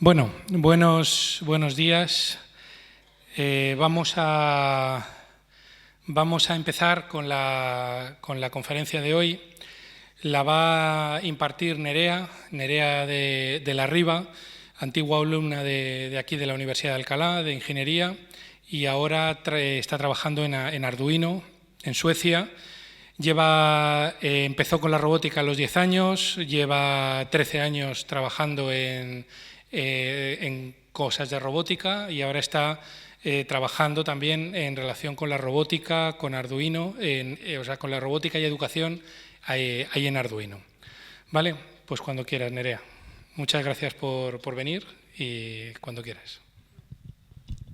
Bueno, buenos días. Vamos a empezar con la conferencia de hoy. La va a impartir Nerea de la Riva, antigua alumna de aquí de la Universidad de Alcalá, de Ingeniería, y ahora está trabajando en Arduino, en Suecia. Empezó con la robótica a los 10 años, lleva 13 años trabajando en cosas de robótica y ahora está trabajando también en relación con la robótica, con Arduino, o sea, con la robótica y educación ahí en Arduino. ¿Vale? Pues cuando quieras, Nerea. Muchas gracias por venir y cuando quieras.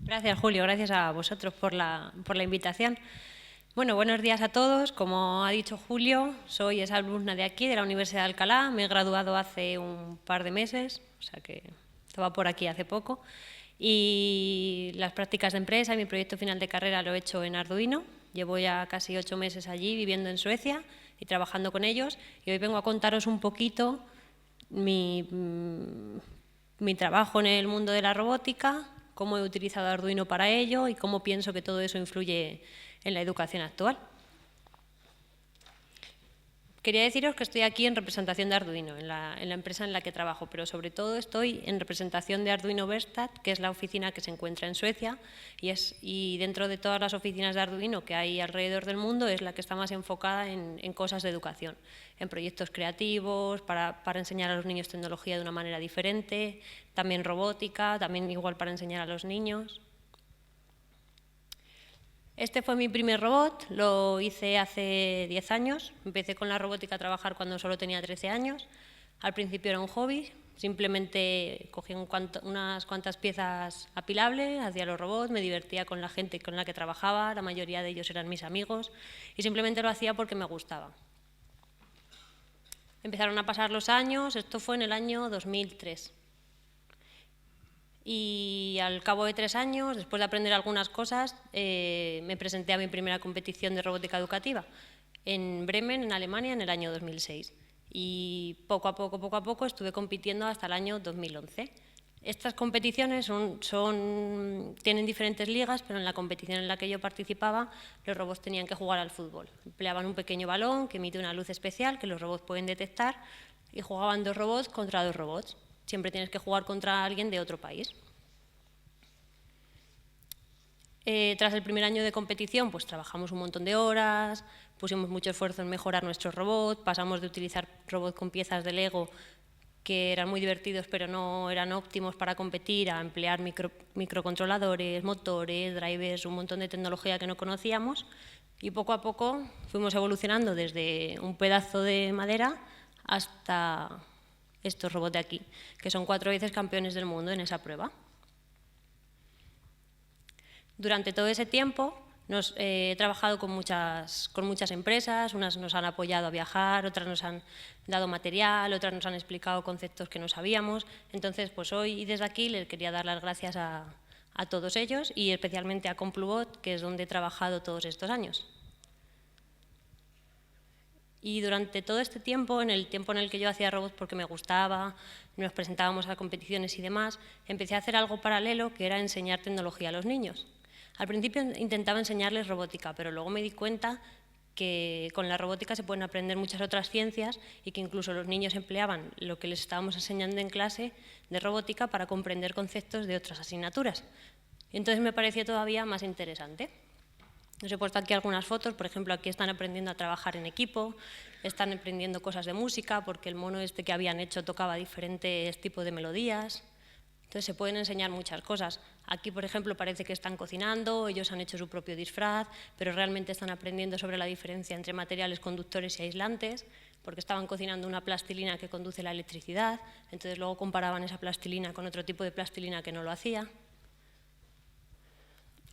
Gracias, Julio. Gracias a vosotros por la invitación. Bueno, buenos días a todos. Como ha dicho Julio, soy exalumna de aquí, de la Universidad de Alcalá. Me he graduado hace un par de meses, o sea que estaba por aquí hace poco. Y las prácticas de empresa y mi proyecto final de carrera lo he hecho en Arduino. Llevo ya casi 8 meses allí viviendo en Suecia y trabajando con ellos. Y hoy vengo a contaros un poquito mi trabajo en el mundo de la robótica, cómo he utilizado Arduino para ello y cómo pienso que todo eso influye en la educación actual. Quería deciros que estoy aquí en representación de Arduino, en la empresa en la que trabajo, pero sobre todo estoy en representación de Arduino Verkstad, que es la oficina que se encuentra en Suecia, y dentro de todas las oficinas de Arduino que hay alrededor del mundo es la que está más enfocada en cosas de educación, en proyectos creativos, para enseñar a los niños tecnología de una manera diferente, también robótica, también igual para enseñar a los niños. Este fue mi primer robot, lo hice hace 10 años. Empecé con la robótica a trabajar cuando solo tenía 13 años. Al principio era un hobby, simplemente cogía unas cuantas piezas apilables, hacía los robots, me divertía con la gente con la que trabajaba, la mayoría de ellos eran mis amigos, y simplemente lo hacía porque me gustaba. Empezaron a pasar los años, esto fue en el año 2003. Y al cabo de 3 años, después de aprender algunas cosas, me presenté a mi primera competición de robótica educativa en Bremen, en Alemania, en el año 2006. Y poco a poco estuve compitiendo hasta el año 2011. Estas competiciones tienen diferentes ligas, pero en la competición en la que yo participaba, los robots tenían que jugar al fútbol. Empleaban un pequeño balón que emite una luz especial que los robots pueden detectar y jugaban 2 robots contra 2 robots. Siempre tienes que jugar contra alguien de otro país. Tras el primer año de competición, pues trabajamos un montón de horas, pusimos mucho esfuerzo en mejorar nuestros robots, pasamos de utilizar robots con piezas de Lego que eran muy divertidos pero no eran óptimos para competir, a emplear microcontroladores, motores, drivers, un montón de tecnología que no conocíamos, y poco a poco fuimos evolucionando desde un pedazo de madera hasta estos robots de aquí, que son 4 veces campeones del mundo en esa prueba. Durante todo ese tiempo he trabajado con muchas empresas, unas nos han apoyado a viajar, otras nos han dado material, otras nos han explicado conceptos que no sabíamos. Entonces, pues hoy desde aquí les quería dar las gracias a todos ellos y especialmente a Complubot, que es donde he trabajado todos estos años. Y durante todo este tiempo, en el tiempo en el que yo hacía robots porque me gustaba, nos presentábamos a competiciones y demás, empecé a hacer algo paralelo que era enseñar tecnología a los niños. Al principio intentaba enseñarles robótica, pero luego me di cuenta que con la robótica se pueden aprender muchas otras ciencias y que incluso los niños empleaban lo que les estábamos enseñando en clase de robótica para comprender conceptos de otras asignaturas. Entonces me pareció todavía más interesante. Os he puesto aquí algunas fotos, por ejemplo, aquí están aprendiendo a trabajar en equipo, están aprendiendo cosas de música, porque el mono este que habían hecho tocaba diferentes tipos de melodías. Entonces se pueden enseñar muchas cosas. Aquí, por ejemplo, parece que están cocinando, ellos han hecho su propio disfraz, pero realmente están aprendiendo sobre la diferencia entre materiales conductores y aislantes, porque estaban cocinando una plastilina que conduce la electricidad, entonces luego comparaban esa plastilina con otro tipo de plastilina que no lo hacía.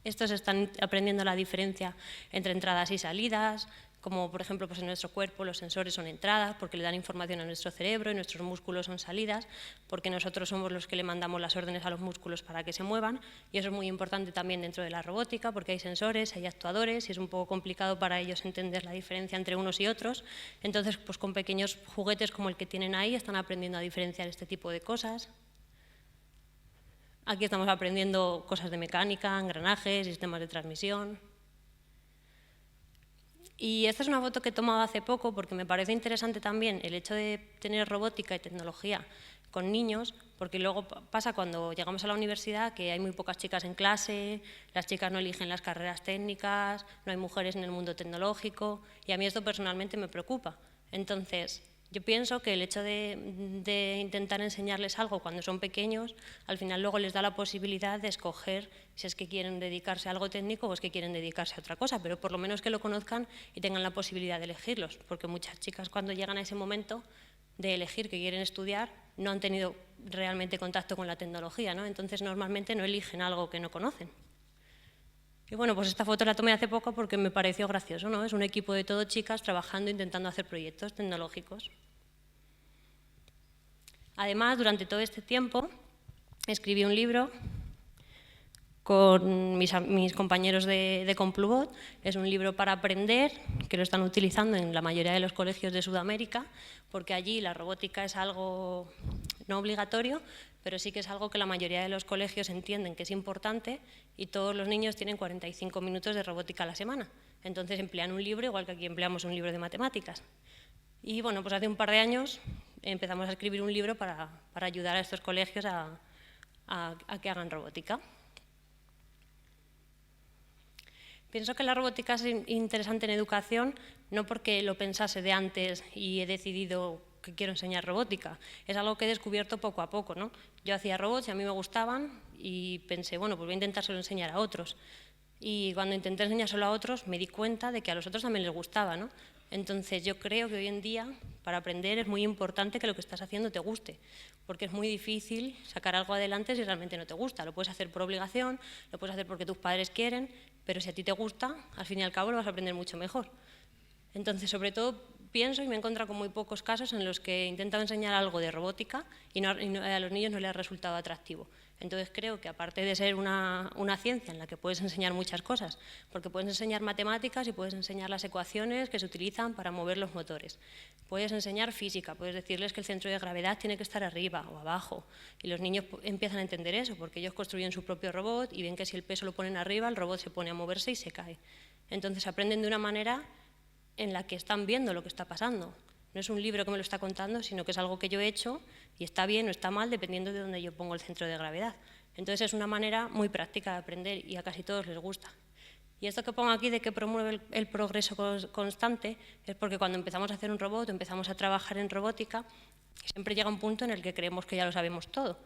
Estos están aprendiendo la diferencia entre entradas y salidas, como por ejemplo pues en nuestro cuerpo los sensores son entradas porque le dan información a nuestro cerebro y nuestros músculos son salidas porque nosotros somos los que le mandamos las órdenes a los músculos para que se muevan, y eso es muy importante también dentro de la robótica porque hay sensores, hay actuadores y es un poco complicado para ellos entender la diferencia entre unos y otros. Entonces pues con pequeños juguetes como el que tienen ahí están aprendiendo a diferenciar este tipo de cosas. Aquí estamos aprendiendo cosas de mecánica, engranajes, sistemas de transmisión. Y esta es una foto que he tomado hace poco porque me parece interesante también el hecho de tener robótica y tecnología con niños, porque luego pasa cuando llegamos a la universidad que hay muy pocas chicas en clase, las chicas no eligen las carreras técnicas, no hay mujeres en el mundo tecnológico, y a mí esto personalmente me preocupa. Entonces, yo pienso que el hecho de intentar enseñarles algo cuando son pequeños, al final luego les da la posibilidad de escoger si es que quieren dedicarse a algo técnico o es que quieren dedicarse a otra cosa, pero por lo menos que lo conozcan y tengan la posibilidad de elegirlos, porque muchas chicas cuando llegan a ese momento de elegir que quieren estudiar no han tenido realmente contacto con la tecnología, ¿no? Entonces normalmente no eligen algo que no conocen. Y bueno, pues esta foto la tomé hace poco porque me pareció gracioso, ¿no? Es un equipo de todo chicas trabajando, intentando hacer proyectos tecnológicos. Además, durante todo este tiempo, escribí un libro con mis compañeros de Complubot. Es un libro para aprender, que lo están utilizando en la mayoría de los colegios de Sudamérica, porque allí la robótica es algo no obligatorio, pero sí que es algo que la mayoría de los colegios entienden que es importante y todos los niños tienen 45 minutos de robótica a la semana. Entonces emplean un libro, igual que aquí empleamos un libro de matemáticas. Y bueno, pues hace un par de años empezamos a escribir un libro para ayudar a estos colegios a que hagan robótica. Pienso que la robótica es interesante en educación, no porque lo pensase de antes y he decidido que quiero enseñar robótica, es algo que he descubierto poco a poco, ¿no? Yo hacía robots y a mí me gustaban y pensé, bueno, pues voy a intentárselo enseñar a otros. Y cuando intenté enseñárselo a otros me di cuenta de que a los otros también les gustaba, ¿no? Entonces yo creo que hoy en día para aprender es muy importante que lo que estás haciendo te guste, porque es muy difícil sacar algo adelante si realmente no te gusta. Lo puedes hacer por obligación, lo puedes hacer porque tus padres quieren, pero si a ti te gusta, al fin y al cabo lo vas a aprender mucho mejor. Entonces, sobre todo, pienso y me he encontrado con muy pocos casos en los que he intentado enseñar algo de robótica y a los niños no les ha resultado atractivo. Entonces creo que aparte de ser una ciencia en la que puedes enseñar muchas cosas, porque puedes enseñar matemáticas y puedes enseñar las ecuaciones que se utilizan para mover los motores, puedes enseñar física, puedes decirles que el centro de gravedad tiene que estar arriba o abajo, y los niños empiezan a entender eso, porque ellos construyen su propio robot y ven que si el peso lo ponen arriba, el robot se pone a moverse y se cae. Entonces aprenden de una manera en la que están viendo lo que está pasando. No es un libro que me lo está contando, sino que es algo que yo he hecho y está bien o está mal dependiendo de dónde yo pongo el centro de gravedad. Entonces es una manera muy práctica de aprender y a casi todos les gusta. Y esto que pongo aquí de que promueve el progreso constante es porque cuando empezamos a hacer un robot, empezamos a trabajar en robótica, siempre llega un punto en el que creemos que ya lo sabemos todo,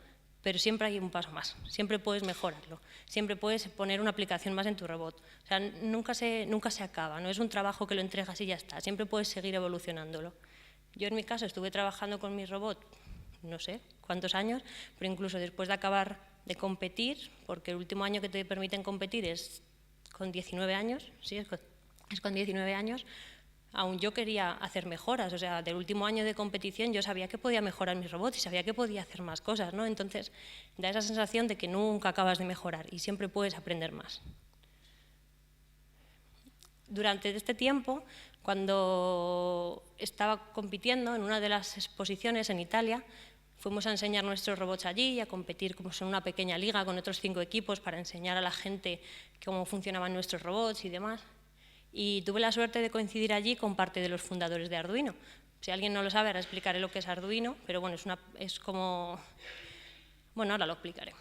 pero siempre hay un paso más, siempre puedes mejorarlo, siempre puedes poner una aplicación más en tu robot. O sea, nunca se acaba, no es un trabajo que lo entregas y ya está, siempre puedes seguir evolucionándolo. Yo en mi caso estuve trabajando con mi robot, no sé cuántos años, pero incluso después de acabar de competir, porque el último año que te permiten competir es con 19 años, sí, es con 19 años, aún yo quería hacer mejoras, o sea, del último año de competición yo sabía que podía mejorar mis robots y sabía que podía hacer más cosas, ¿no? Entonces da esa sensación de que nunca acabas de mejorar y siempre puedes aprender más. Durante este tiempo, cuando estaba compitiendo en una de las exposiciones en Italia, fuimos a enseñar nuestros robots allí y a competir como en una pequeña liga con otros 5 equipos para enseñar a la gente cómo funcionaban nuestros robots y demás. Y tuve la suerte de coincidir allí con parte de los fundadores de Arduino. Si alguien no lo sabe, ahora explicaré lo que es Arduino, pero bueno, es como... Bueno, ahora lo explicaré.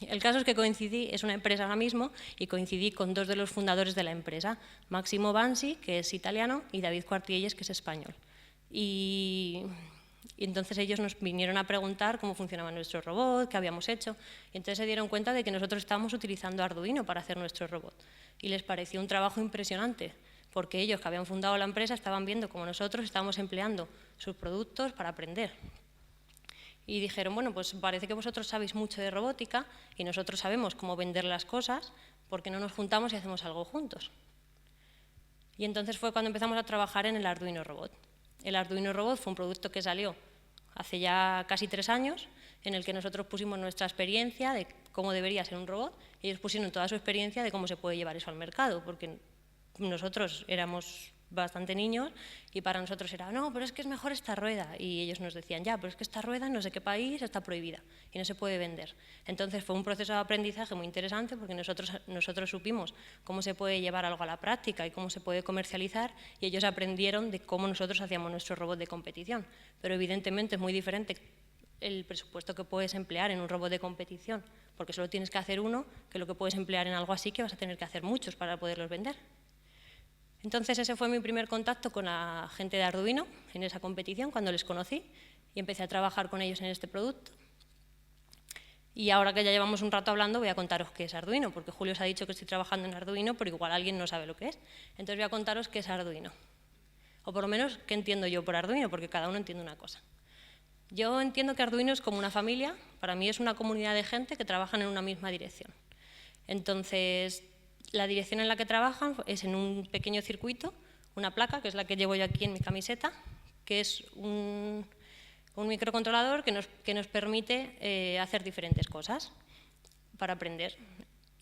El caso es que coincidí, es una empresa ahora mismo, y coincidí con 2 de los fundadores de la empresa, Máximo Bansi, que es italiano, y David Cuartielles, que es español. Y entonces ellos nos vinieron a preguntar cómo funcionaba nuestro robot, qué habíamos hecho, y entonces se dieron cuenta de que nosotros estábamos utilizando Arduino para hacer nuestro robot. Y les pareció un trabajo impresionante, porque ellos que habían fundado la empresa estaban viendo cómo nosotros estábamos empleando sus productos para aprender. Y dijeron, bueno, pues parece que vosotros sabéis mucho de robótica y nosotros sabemos cómo vender las cosas, ¿por qué no nos juntamos y hacemos algo juntos? Y entonces fue cuando empezamos a trabajar en el Arduino Robot. El Arduino Robot fue un producto que salió hace ya casi 3 años, en el que nosotros pusimos nuestra experiencia de cómo debería ser un robot, y ellos pusieron toda su experiencia de cómo se puede llevar eso al mercado, porque nosotros éramos bastante niños y para nosotros era, no, pero es que es mejor esta rueda. Y ellos nos decían, ya, pero es que esta rueda en no sé qué país está prohibida y no se puede vender. Entonces fue un proceso de aprendizaje muy interesante porque nosotros supimos cómo se puede llevar algo a la práctica y cómo se puede comercializar y ellos aprendieron de cómo nosotros hacíamos nuestro robot de competición. Pero evidentemente es muy diferente el presupuesto que puedes emplear en un robot de competición, porque solo tienes que hacer uno, que lo que puedes emplear en algo así que vas a tener que hacer muchos para poderlos vender. Entonces ese fue mi primer contacto con la gente de Arduino en esa competición, cuando les conocí y empecé a trabajar con ellos en este producto. Y ahora que ya llevamos un rato hablando, voy a contaros qué es Arduino, porque Julio os ha dicho que estoy trabajando en Arduino, pero igual alguien no sabe lo que es. Entonces voy a contaros qué es Arduino, o por lo menos qué entiendo yo por Arduino, porque cada uno entiende una cosa. Yo entiendo que Arduino es como una familia, para mí es una comunidad de gente que trabajan en una misma dirección. Entonces, la dirección en la que trabajan es en un pequeño circuito, una placa, que es la que llevo yo aquí en mi camiseta, que es un microcontrolador que nos permite hacer diferentes cosas para aprender.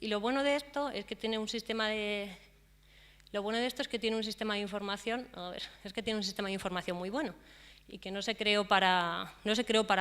Y lo bueno de esto es que tiene un sistema de... Lo bueno de esto es que tiene un sistema de información, muy bueno y que no se creó para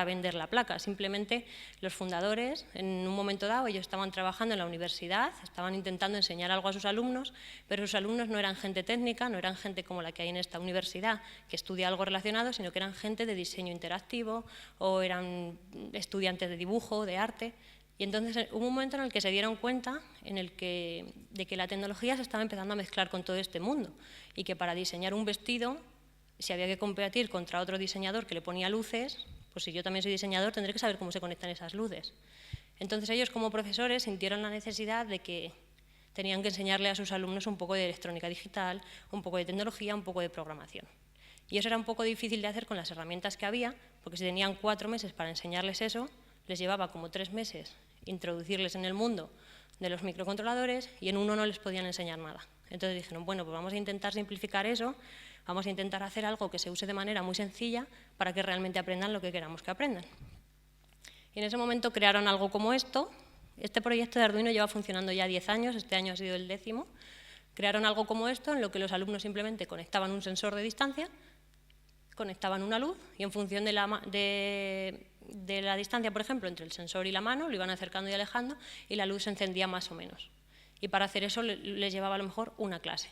vender la placa. Simplemente los fundadores, en un momento dado, ellos estaban trabajando en la universidad, estaban intentando enseñar algo a sus alumnos, pero sus alumnos no eran gente técnica, no eran gente como la que hay en esta universidad, que estudia algo relacionado, sino que eran gente de diseño interactivo o eran estudiantes de dibujo, de arte. Y entonces hubo un momento en el que se dieron cuenta de que la tecnología se estaba empezando a mezclar con todo este mundo y que para diseñar un vestido, si había que competir contra otro diseñador que le ponía luces, pues si yo también soy diseñador tendré que saber cómo se conectan esas luces. Entonces ellos como profesores sintieron la necesidad de que tenían que enseñarle a sus alumnos un poco de electrónica digital, un poco de tecnología, un poco de programación. Y eso era un poco difícil de hacer con las herramientas que había, porque si tenían 4 meses para enseñarles eso, les llevaba como 3 meses introducirles en el mundo de los microcontroladores y en uno no les podían enseñar nada. Entonces dijeron, bueno, pues vamos a intentar simplificar eso, vamos a intentar hacer algo que se use de manera muy sencilla para que realmente aprendan lo que queramos que aprendan. Y en ese momento crearon algo como esto. Este proyecto de Arduino lleva funcionando ya 10 años, este año ha sido el 10º. Crearon algo como esto, en lo que los alumnos simplemente conectaban un sensor de distancia, conectaban una luz y en función de la distancia, por ejemplo, entre el sensor y la mano, lo iban acercando y alejando y la luz se encendía más o menos. Y para hacer eso les llevaba a lo mejor una clase.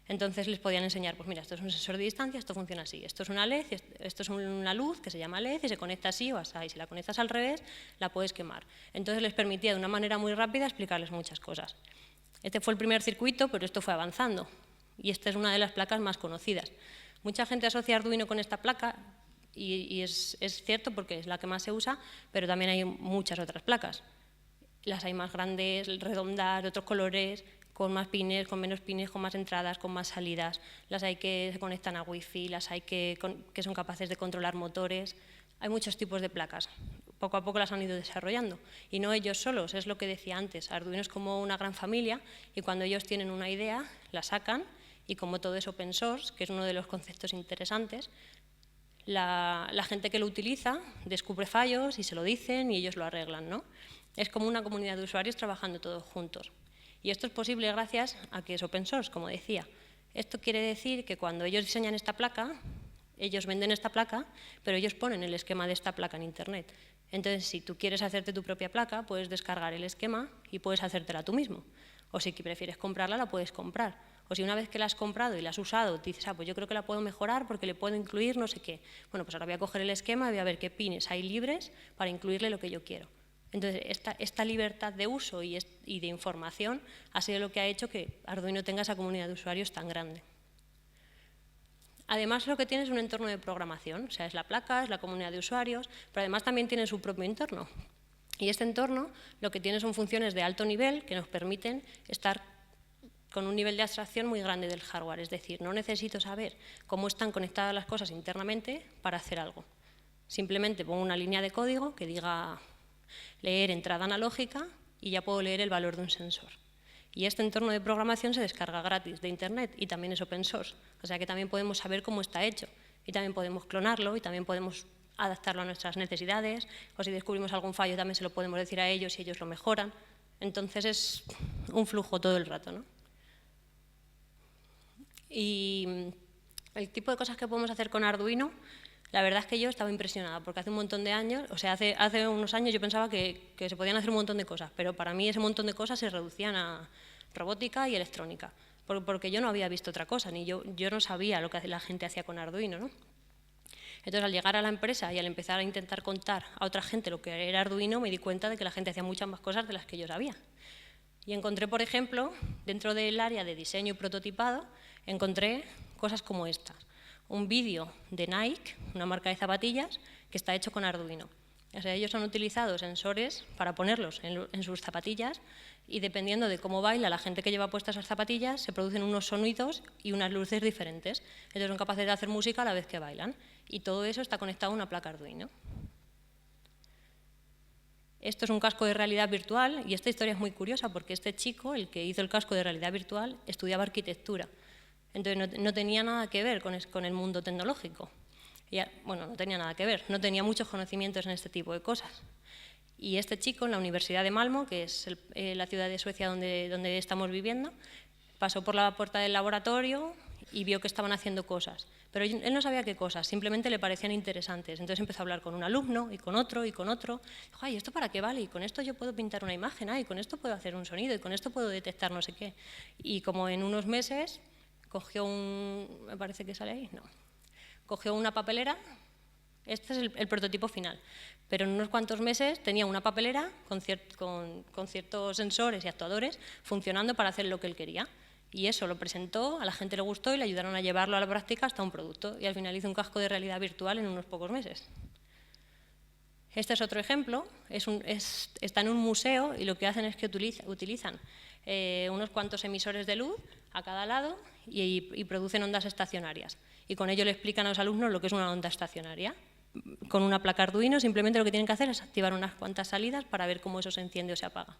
Entonces les podían enseñar, pues mira, esto es un sensor de distancia, esto funciona así, esto es una LED, esto es una luz que se llama LED y se conecta así o así, y si la conectas al revés, la puedes quemar. Entonces les permitía de una manera muy rápida explicarles muchas cosas. Este fue el primer circuito, pero esto fue avanzando y esta es una de las placas más conocidas. Mucha gente asocia Arduino con esta placa y es cierto porque es la que más se usa, pero también hay muchas otras placas. Las hay más grandes, redondas, de otros colores, con más pines, con menos pines, con más entradas, con más salidas. Las hay que se conectan a Wi-Fi, las hay que son capaces de controlar motores. Hay muchos tipos de placas. Poco a poco las han ido desarrollando. Y no ellos solos, es lo que decía antes. Arduino es como una gran familia y cuando ellos tienen una idea, la sacan y como todo es open source, que es uno de los conceptos interesantes, la gente que lo utiliza descubre fallos y se lo dicen y ellos lo arreglan, ¿no? Es como una comunidad de usuarios trabajando todos juntos. Y esto es posible gracias a que es open source, como decía. Esto quiere decir que cuando ellos diseñan esta placa, ellos venden esta placa, pero ellos ponen el esquema de esta placa en Internet. Entonces, si tú quieres hacerte tu propia placa, puedes descargar el esquema y puedes hacértela tú mismo. O si prefieres comprarla, la puedes comprar. O si una vez que la has comprado y la has usado, dices, pues yo creo que la puedo mejorar porque le puedo incluir no sé qué. Bueno, pues ahora voy a coger el esquema y voy a ver qué pines hay libres para incluirle lo que yo quiero. Entonces, esta libertad de uso y de información ha sido lo que ha hecho que Arduino tenga esa comunidad de usuarios tan grande. Además, lo que tiene es un entorno de programación, o sea, es la placa, es la comunidad de usuarios, pero además también tiene su propio entorno. Y este entorno lo que tiene son funciones de alto nivel que nos permiten estar con un nivel de abstracción muy grande del hardware, es decir, no necesito saber cómo están conectadas las cosas internamente para hacer algo. Simplemente pongo una línea de código que diga leer entrada analógica y ya puedo leer el valor de un sensor. Y este entorno de programación se descarga gratis de Internet y también es open source, o sea que también podemos saber cómo está hecho y también podemos clonarlo y también podemos adaptarlo a nuestras necesidades o si descubrimos algún fallo también se lo podemos decir a ellos y ellos lo mejoran. Entonces es un flujo todo el rato, ¿no? Y el tipo de cosas que podemos hacer con Arduino, la verdad es que yo estaba impresionada, porque hace un montón de años, o sea, hace unos años yo pensaba que se podían hacer un montón de cosas, pero para mí ese montón de cosas se reducían a robótica y electrónica, porque yo no había visto otra cosa, ni yo no sabía lo que la gente hacía con Arduino, ¿no? Entonces, al llegar a la empresa y al empezar a intentar contar a otra gente lo que era Arduino, me di cuenta de que la gente hacía muchas más cosas de las que yo sabía. Y encontré, por ejemplo, dentro del área de diseño y prototipado, encontré cosas como estas. Un vídeo de Nike, una marca de zapatillas, que está hecho con Arduino. O sea, ellos han utilizado sensores para ponerlos en sus zapatillas y dependiendo de cómo baila la gente que lleva puestas esas zapatillas, se producen unos sonidos y unas luces diferentes. Ellos son capaces de hacer música a la vez que bailan. Y todo eso está conectado a una placa Arduino. Esto es un casco de realidad virtual y esta historia es muy curiosa porque este chico, el que hizo el casco de realidad virtual, estudiaba arquitectura. Entonces no tenía nada que ver con el mundo tecnológico. Bueno, no tenía nada que ver, no tenía muchos conocimientos en este tipo de cosas. Y este chico en la Universidad de Malmö, que es la ciudad de Suecia donde estamos viviendo, pasó por la puerta del laboratorio y vio que estaban haciendo cosas. Pero él no sabía qué cosas, simplemente le parecían interesantes. Entonces empezó a hablar con un alumno y con otro y con otro. Dijo, ay, ¿esto para qué vale? Y con esto yo puedo pintar una imagen, y con esto puedo hacer un sonido, y con esto puedo detectar no sé qué. Y como en unos meses cogió me parece que sale ahí, no. Cogió una papelera, este es el prototipo final, pero en unos cuantos meses tenía una papelera con ciertos sensores y actuadores funcionando para hacer lo que él quería. Y eso lo presentó, a la gente le gustó y le ayudaron a llevarlo a la práctica hasta un producto. Y al final hizo un casco de realidad virtual en unos pocos meses. Este es otro ejemplo, está en un museo y lo que hacen es que utilizan unos cuantos emisores de luz a cada lado y producen ondas estacionarias. Y con ello le explican a los alumnos lo que es una onda estacionaria. Con una placa Arduino simplemente lo que tienen que hacer es activar unas cuantas salidas para ver cómo eso se enciende o se apaga.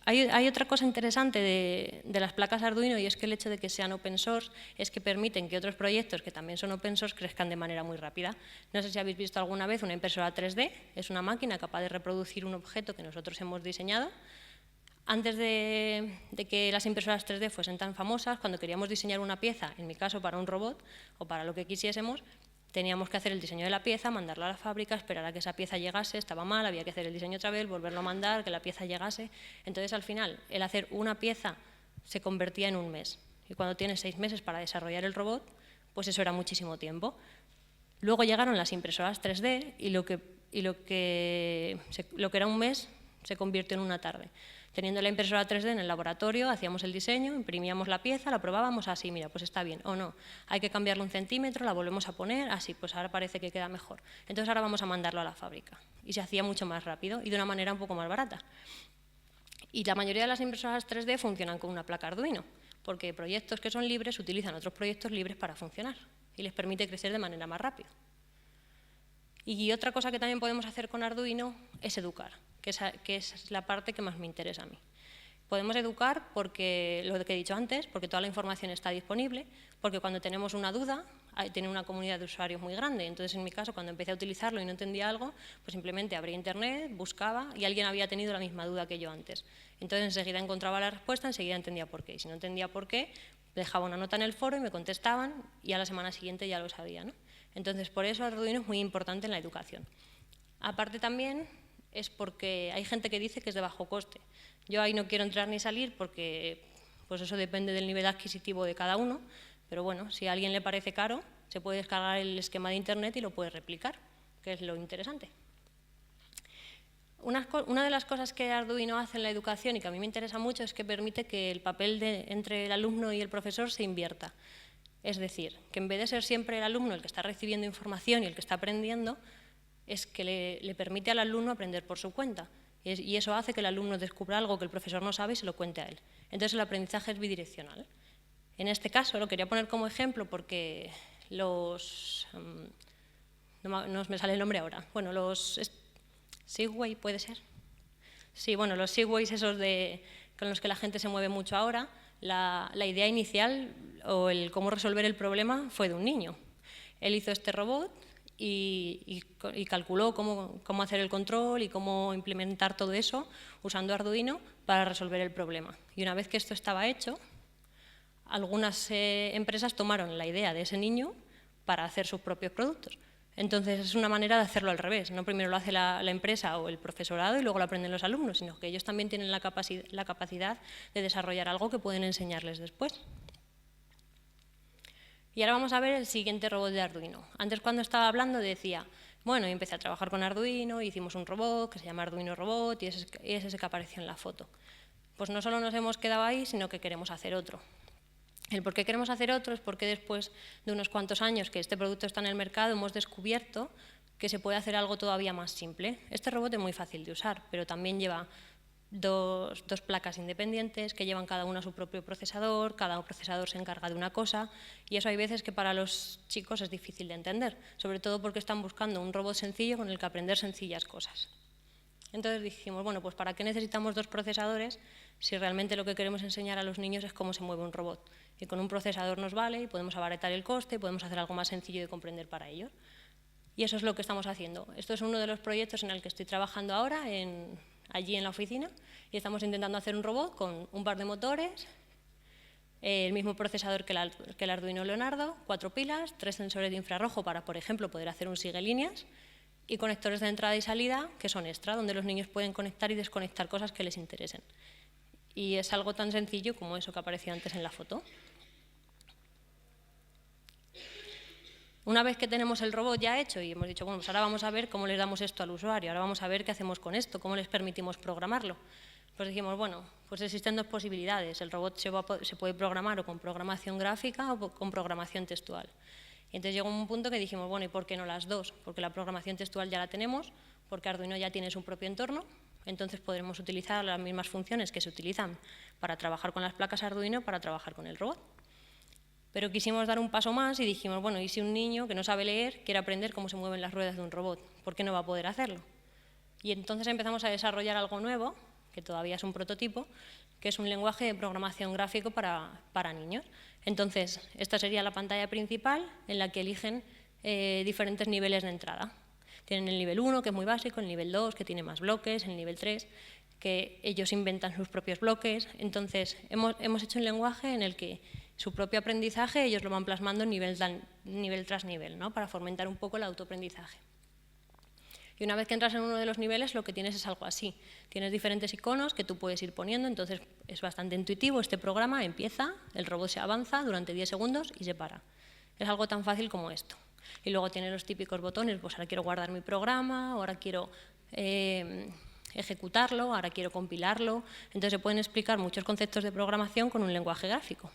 Hay otra cosa interesante de las placas Arduino y es que el hecho de que sean open source es que permiten que otros proyectos que también son open source crezcan de manera muy rápida. No sé si habéis visto alguna vez una impresora 3D, es una máquina capaz de reproducir un objeto que nosotros hemos diseñado. Antes de que las impresoras 3D fuesen tan famosas, cuando queríamos diseñar una pieza, en mi caso para un robot o para lo que quisiésemos, teníamos que hacer el diseño de la pieza, mandarlo a la fábrica, esperar a que esa pieza llegase, estaba mal, había que hacer el diseño otra vez, volverlo a mandar, que la pieza llegase. Entonces, al final, el hacer una pieza se convertía en un mes. Y cuando tienes 6 meses para desarrollar el robot, pues eso era muchísimo tiempo. Luego llegaron las impresoras 3D y lo que era un mes se convirtió en una tarde. Teniendo la impresora 3D en el laboratorio, hacíamos el diseño, imprimíamos la pieza, la probábamos, así, mira, pues está bien, o no, hay que cambiarle 1 centímetro, la volvemos a poner, así, pues ahora parece que queda mejor. Entonces ahora vamos a mandarlo a la fábrica. Y se hacía mucho más rápido y de una manera un poco más barata. Y la mayoría de las impresoras 3D funcionan con una placa Arduino, porque proyectos que son libres utilizan otros proyectos libres para funcionar y les permite crecer de manera más rápida. Y otra cosa que también podemos hacer con Arduino es educar, que es la parte que más me interesa a mí. Podemos educar porque, lo que he dicho antes, porque toda la información está disponible, porque cuando tenemos una duda, tiene una comunidad de usuarios muy grande. Entonces, en mi caso, cuando empecé a utilizarlo y no entendía algo, pues simplemente abría internet, buscaba y alguien había tenido la misma duda que yo antes. Entonces, enseguida encontraba la respuesta, enseguida entendía por qué. Y si no entendía por qué, dejaba una nota en el foro y me contestaban y a la semana siguiente ya lo sabía, ¿no? Entonces, por eso Arduino es muy importante en la educación. Aparte también es porque hay gente que dice que es de bajo coste. Yo ahí no quiero entrar ni salir porque pues eso depende del nivel adquisitivo de cada uno, pero bueno, si a alguien le parece caro, se puede descargar el esquema de internet y lo puede replicar, que es lo interesante. Una de las cosas que Arduino hace en la educación y que a mí me interesa mucho es que permite que el papel entre el alumno y el profesor se invierta. Es decir, que en vez de ser siempre el alumno el que está recibiendo información y el que está aprendiendo, es que le permite al alumno aprender por su cuenta. Y eso hace que el alumno descubra algo que el profesor no sabe y se lo cuente a él. Entonces el aprendizaje es bidireccional. En este caso lo quería poner como ejemplo porque no me sale el nombre ahora. Bueno, los Segway, ¿puede ser? Sí, bueno, los Segways esos con los que la gente se mueve mucho ahora, la idea inicial o el cómo resolver el problema fue de un niño. Él hizo este robot y calculó cómo hacer el control y cómo implementar todo eso usando Arduino para resolver el problema. Y una vez que esto estaba hecho, algunas empresas tomaron la idea de ese niño para hacer sus propios productos. Entonces es una manera de hacerlo al revés. No primero lo hace la empresa o el profesorado y luego lo aprenden los alumnos, sino que ellos también tienen la capacidad de desarrollar algo que pueden enseñarles después. Y ahora vamos a ver el siguiente robot de Arduino. Antes, cuando estaba hablando, decía, bueno, y empecé a trabajar con Arduino, hicimos un robot que se llama Arduino Robot y es ese que apareció en la foto. Pues no solo nos hemos quedado ahí, sino que queremos hacer otro. El por qué queremos hacer otro es porque después de unos cuantos años que este producto está en el mercado, hemos descubierto que se puede hacer algo todavía más simple. Este robot es muy fácil de usar, pero también lleva dos placas independientes que llevan cada una su propio procesador, cada procesador se encarga de una cosa y eso hay veces que para los chicos es difícil de entender, sobre todo porque están buscando un robot sencillo con el que aprender sencillas cosas. Entonces dijimos, bueno, pues ¿para qué necesitamos dos procesadores si realmente lo que queremos enseñar a los niños es cómo se mueve un robot? Y con un procesador nos vale y podemos abaratar el coste y podemos hacer algo más sencillo de comprender para ellos. Y eso es lo que estamos haciendo. Esto es uno de los proyectos en el que estoy trabajando ahora allí en la oficina y estamos intentando hacer un robot con un par de motores, el mismo procesador que el Arduino Leonardo, 4 pilas, 3 sensores de infrarrojo para, por ejemplo, poder hacer un sigue-líneas y conectores de entrada y salida que son extra, donde los niños pueden conectar y desconectar cosas que les interesen. Y es algo tan sencillo como eso que apareció antes en la foto. Una vez que tenemos el robot ya hecho y hemos dicho, bueno, pues ahora vamos a ver cómo les damos esto al usuario, ahora vamos a ver qué hacemos con esto, cómo les permitimos programarlo. Pues dijimos, bueno, pues existen dos posibilidades. El robot se puede programar o con programación gráfica o con programación textual. Y entonces llegó un punto que dijimos, bueno, ¿y por qué no las dos? Porque la programación textual ya la tenemos, porque Arduino ya tiene su propio entorno, entonces podremos utilizar las mismas funciones que se utilizan para trabajar con las placas Arduino para trabajar con el robot. Pero quisimos dar un paso más y dijimos, bueno, ¿y si un niño que no sabe leer quiere aprender cómo se mueven las ruedas de un robot? ¿Por qué no va a poder hacerlo? Y entonces empezamos a desarrollar algo nuevo, que todavía es un prototipo, que es un lenguaje de programación gráfico para niños. Entonces, esta sería la pantalla principal en la que eligen diferentes niveles de entrada. Tienen el nivel 1, que es muy básico, el nivel 2, que tiene más bloques, el nivel 3, que ellos inventan sus propios bloques. Entonces, hemos hecho un lenguaje en el que su propio aprendizaje ellos lo van plasmando nivel tras nivel, ¿no? Para fomentar un poco el autoaprendizaje. Y una vez que entras en uno de los niveles, lo que tienes es algo así. Tienes diferentes iconos que tú puedes ir poniendo, entonces es bastante intuitivo. Este programa empieza, el robot se avanza durante 10 segundos y se para. Es algo tan fácil como esto. Y luego tiene los típicos botones, pues ahora quiero guardar mi programa, ahora quiero ejecutarlo, ahora quiero compilarlo. Entonces se pueden explicar muchos conceptos de programación con un lenguaje gráfico.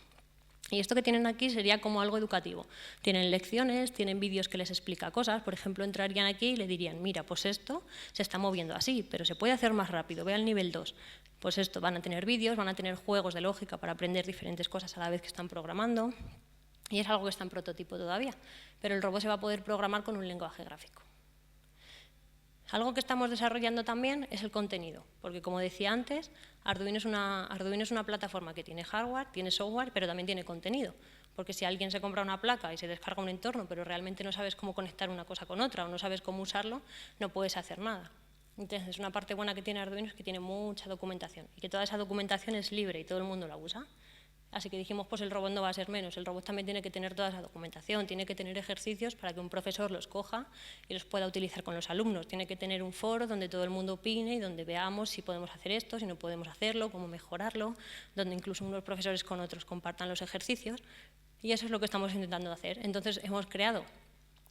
Y esto que tienen aquí sería como algo educativo. Tienen lecciones, tienen vídeos que les explica cosas. Por ejemplo, entrarían aquí y le dirían, mira, pues esto se está moviendo así, pero se puede hacer más rápido, ve al nivel 2. Pues esto, van a tener vídeos, van a tener juegos de lógica para aprender diferentes cosas a la vez que están programando. Y es algo que está en prototipo todavía. Pero el robot se va a poder programar con un lenguaje gráfico. Algo que estamos desarrollando también es el contenido, porque como decía antes, Arduino es una plataforma que tiene hardware, tiene software, pero también tiene contenido. Porque si alguien se compra una placa y se descarga un entorno, pero realmente no sabes cómo conectar una cosa con otra o no sabes cómo usarlo, no puedes hacer nada. Entonces, una parte buena que tiene Arduino es que tiene mucha documentación y que toda esa documentación es libre y todo el mundo la usa. Así que dijimos, pues el robot no va a ser menos, el robot también tiene que tener toda esa documentación, tiene que tener ejercicios para que un profesor los coja y los pueda utilizar con los alumnos, tiene que tener un foro donde todo el mundo opine y donde veamos si podemos hacer esto, si no podemos hacerlo, cómo mejorarlo, donde incluso unos profesores con otros compartan los ejercicios y eso es lo que estamos intentando hacer. Entonces hemos creado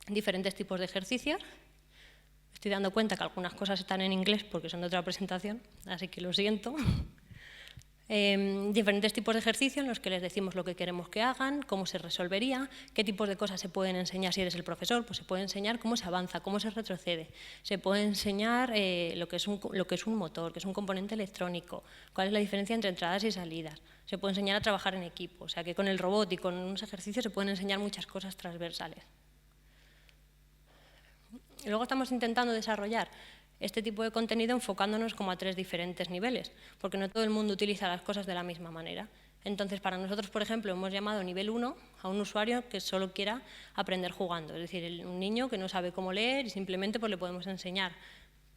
diferentes tipos de ejercicios. Estoy dando cuenta que algunas cosas están en inglés porque son de otra presentación, así que lo siento. Diferentes tipos de ejercicios en los que les decimos lo que queremos que hagan, cómo se resolvería, qué tipos de cosas se pueden enseñar si eres el profesor, pues se puede enseñar cómo se avanza, cómo se retrocede, se puede enseñar lo que es un motor, que es un componente electrónico, cuál es la diferencia entre entradas y salidas, se puede enseñar a trabajar en equipo, o sea que con el robot y con unos ejercicios se pueden enseñar muchas cosas transversales. Y luego estamos intentando desarrollar este tipo de contenido enfocándonos como a 3 diferentes niveles, porque no todo el mundo utiliza las cosas de la misma manera. Entonces, para nosotros, por ejemplo, hemos llamado nivel 1 a un usuario que solo quiera aprender jugando, es decir, un niño que no sabe cómo leer y simplemente pues, le podemos enseñar.